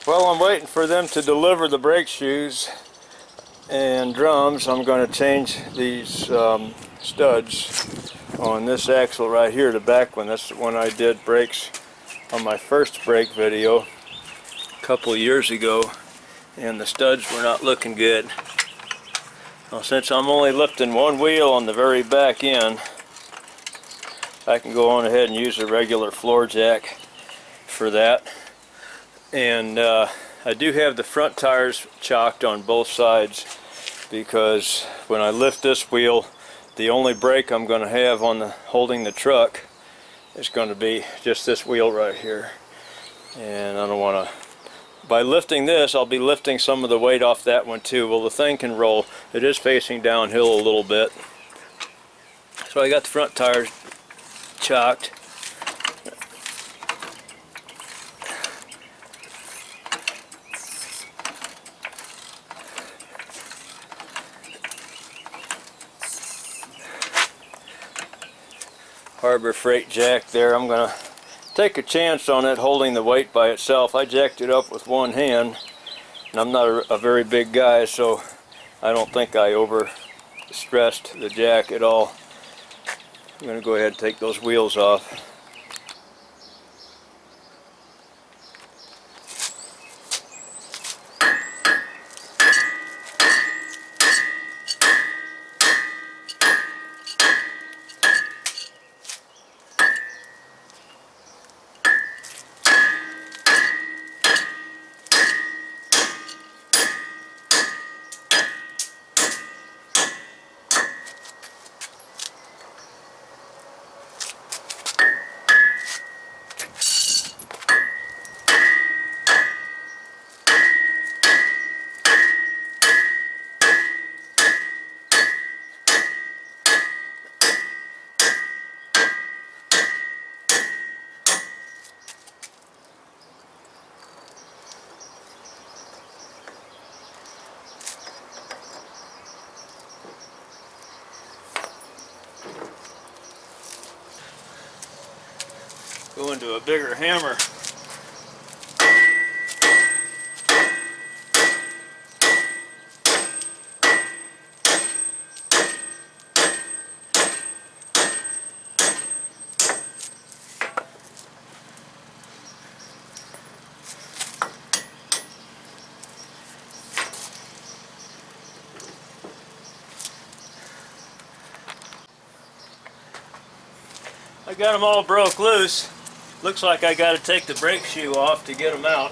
Well, I'm waiting for them to deliver the brake shoes and drums. I'm going to change these studs on this axle right here, the back one. That's when I did brakes on my first brake video a couple of years ago, and the studs were not looking good. Well, since I'm only lifting one wheel on the very back end, I can go on ahead and use a regular floor jack for that. And I do have the front tires chocked on both sides, because when I lift this wheel, the only brake I'm going to have on holding the truck is going to be just this wheel right here. And I don't want to, by lifting this, I'll be lifting some of the weight off that one too. Well, the thing can roll. It is facing downhill a little bit. So I got the front tires chocked. Harbor Freight jack there. I'm going to take a chance on it holding the weight by itself. I jacked it up with one hand, and I'm not a very big guy, so I don't think I over stressed the jack at all. I'm going to go ahead and take those wheels off. Go into a bigger hammer. I got them all broke loose. Looks like I got to take the brake shoe off to get them out.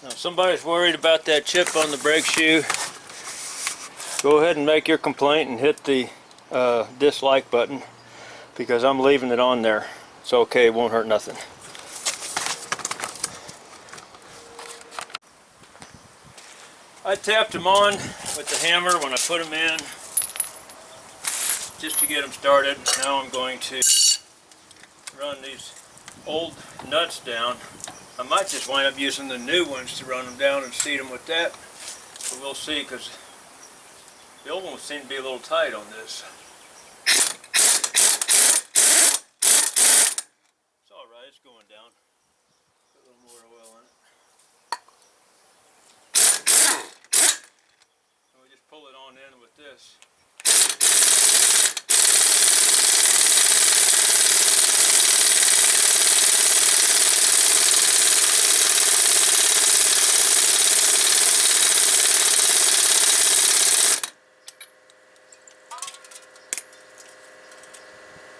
Now, if somebody's worried about that chip on the brake shoe, go ahead and make your complaint and hit the dislike button, because I'm leaving it on there. It's okay, it won't hurt nothing. I tapped them on with the hammer when I put them in, just to get them started. Now I'm going to run these old nuts down. I might just wind up using the new ones to run them down and seat them with that, but we'll see, because the old ones seem to be a little tight on this. It's alright, it's going down. Put a little more oil in it. And we just pull it on in with this.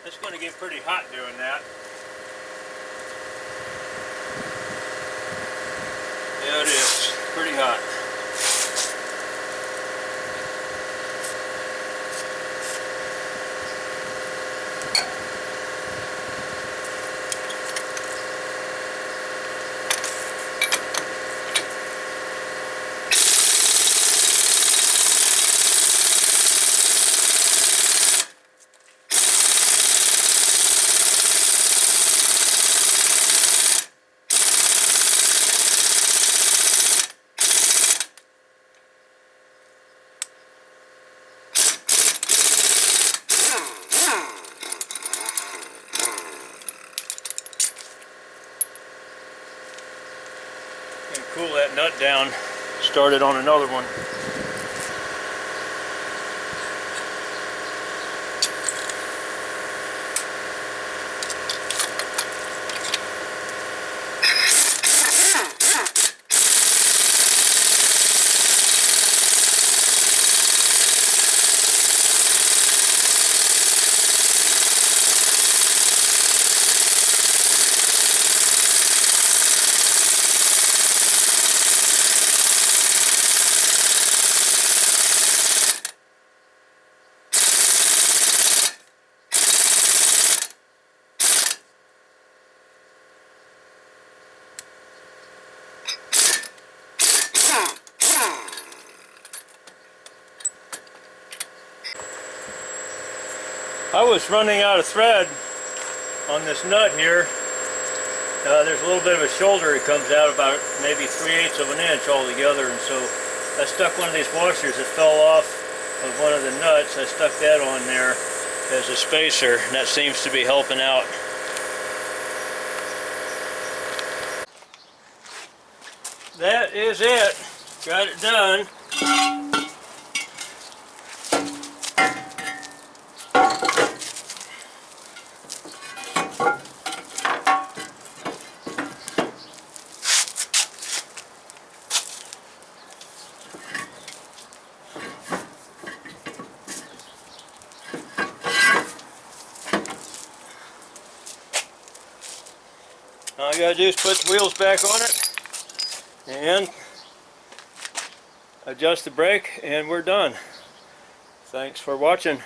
It's going to get pretty hot doing that. Yeah, it is. Pretty hot. And cool that nut down, start it on another one. I was running out of thread on this nut here. There's a little bit of a shoulder that comes out about maybe 3/8 of an inch altogether, and so I stuck one of these washers that fell off of one of the nuts. I stuck that on there as a spacer, and that seems to be helping out. That is it. Got it done. All you gotta do is put the wheels back on it and adjust the brake, and we're done. Thanks for watching.